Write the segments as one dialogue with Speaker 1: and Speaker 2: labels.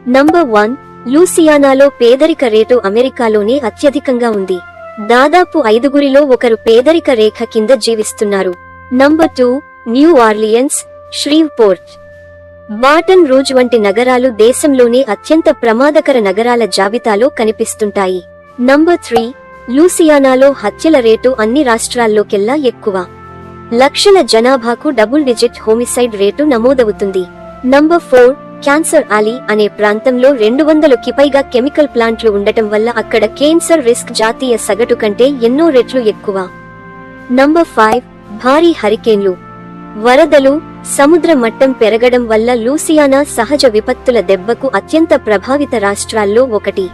Speaker 1: Number 1, లూసియానాలో పేదరిక rate అమెరికాలోనే అత్యధికంగా ఉంది. దాదాపు 5గురిలో ఒకరు పేదరిక రేఖ కింద జీవిస్తున్నారు. నంబర్ 2, న్యూ ఆర్లియన్స్, ష్రీవ్పోర్ట్, బాటన్ రూజ్ వంటి నగరాలు దేశంలోనే అత్యంత ప్రమాదకర నగరాల జాబితాలో కనిపిస్తుంటాయి. నంబర్ 3, లూసియానాలో హత్యల రేటు అన్ని రాష్ట్రాల్లోకెల్లా ఎక్కువ. లక్షల జనాభాకు డబుల్ డిజిట్ హోమిసైడ్ రేటు నమోదవుతుంది. నంబర్ 4, క్యాన్సర్ అలీ అనే ప్రాంతంలో 200కి పైగా కెమికల్ ప్లాంట్లు ఉండటం వల్ల అక్కడ కేన్సర్ రిస్క్ జాతీయ సగటు కంటే ఎన్నో రెట్లు ఎక్కువ. నంబర్ 5, భారీ హరికేన్లు, వరదలు, సముద్ర మట్టం పెరగడం వల్ల లూసియానా సహజ విపత్తుల దెబ్బకు అత్యంత ప్రభావిత రాష్ట్రాల్లో ఒకటి.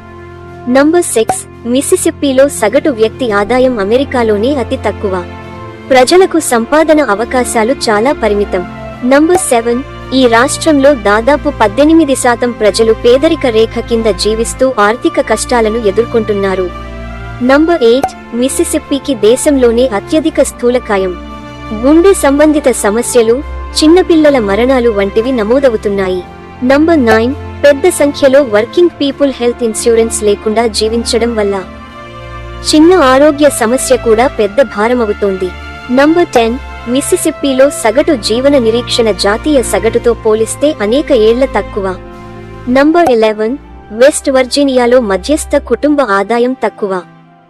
Speaker 1: నంబర్ 6, మిసిసిప్పిలో సగటు వ్యక్తి ఆదాయం అమెరికాలోనే అతి తక్కువ. ప్రజలకు సంపాదన అవకాశాలు చాలా పరిమితం. నంబర్ 7, ఈ రాష్ట్రంలో దాదాపు 18% ప్రజలు పేదరిక రేఖ కింద జీవిస్తూ ఆర్థిక కష్టాలను ఎదుర్కొంటున్నారు. నంబర్ 8, మిసిసిప్పికి దేశంలోనే అత్యధిక స్థూలకాయం, గుండె సంబంధిత సమస్యలు, చిన్నపిల్లల మరణాలు వంటివి నమోదవుతున్నాయి. నంబర్ 9, పెద్ద సంఖ్యలో వర్కింగ్ పీపుల్ హెల్త్ ఇన్సూరెన్స్ లేకుండా జీవించడం వల్ల చిన్న ఆరోగ్య సమస్య కూడా పెద్ద భారమవుతోంది. నంబర్ 10, మిసిసిప్పిలో సగటు జీవన నిరీక్షణ జాతీయ సగటుతో పోలిస్తే అనేక ఏళ్ల తక్కువ. నంబర్ 11, వెస్ట్ వర్జీనియాలో మధ్యస్థ కుటుంబ ఆదాయం తక్కువ.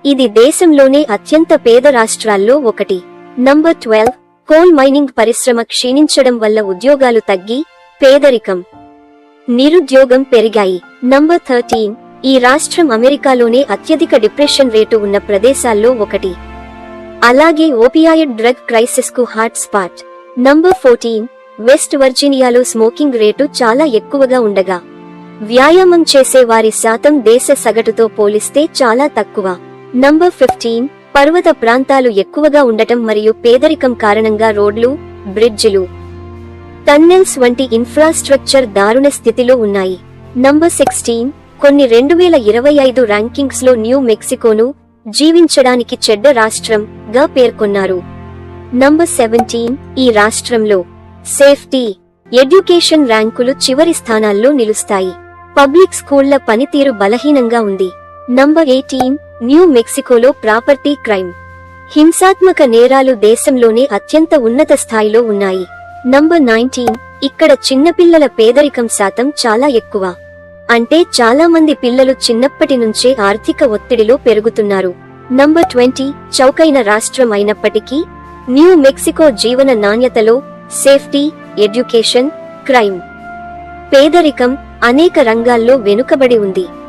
Speaker 1: ఇది దేశంలోనే అత్యంత పేద రాష్ట్రాల్లో ఒకటి. నంబర్ 12, కోల్ మైనింగ్ పరిశ్రమ క్షీణించడం వల్ల ఉద్యోగాలు తగ్గి పేదరికం, నిరుద్యోగం పెరిగాయి. నంబర్ 13, ఈ రాష్ట్రం అమెరికాలోనే అత్యధిక డిప్రెషన్ రేటు ఉన్న ప్రదేశాల్లో ఒకటి. అలాగే ఓపియాయిడ్ డ్రగ్ క్రైసిస్ కు హాట్ స్పాట్. నంబర్ 14, వెస్ట్ వర్జీనియాలో స్మోకింగ్ రేటు చాలా ఎక్కువగా ఉండగా వ్యాయామం చేసే వారి శాతం దేశ సగటుతో పోలిస్తే చాలా తక్కువ. నంబర్ 15, పర్వత ప్రాంతాలు ఎక్కువగా ఉండటం మరియు పేదరికం కారణంగా రోడ్లు, బ్రిడ్జిలు, టన్నెల్స్ వంటి ఇన్ఫ్రాస్ట్రక్చర్ దారుణ స్థితిలో ఉన్నాయి. నంబర్ 16, కొన్ని 2025 ర్యాంకింగ్స్ లో న్యూ మెక్సికోను జీవించడానికి చెడ్డ రాష్ట్రం గా పేర్కొన్నారు. నంబర్ 17, ఈ రాష్ట్రంలో సేఫ్టీ, ఎడ్యుకేషన్ ర్యాంకులు చివరి స్థానాల్లో నిలుస్తాయి. పబ్లిక్ స్కూళ్ల పనితీరు బలహీనంగా ఉంది. నంబర్ 18, న్యూ మెక్సికోలో ప్రాపర్టీ క్రైమ్, హింసాత్మక నేరాలు దేశంలోనే అత్యంత ఉన్నత స్థాయిలో ఉన్నాయి. నంబర్ 19, ఇక్కడ చిన్నపిల్లల పేదరికం శాతం చాలా ఎక్కువ. అంటే చాలా మంది పిల్లలు చిన్నప్పటి నుంచే ఆర్థిక ఒత్తిడిలో పెరుగుతున్నారు. నంబర్ 20, చౌకైన రాష్ట్రం అయినప్పటికీ న్యూ మెక్సికో జీవన నాణ్యతలో సేఫ్టీ, ఎడ్యుకేషన్, క్రైమ్, పేదరికం అనేక రంగాల్లో వెనుకబడి ఉంది.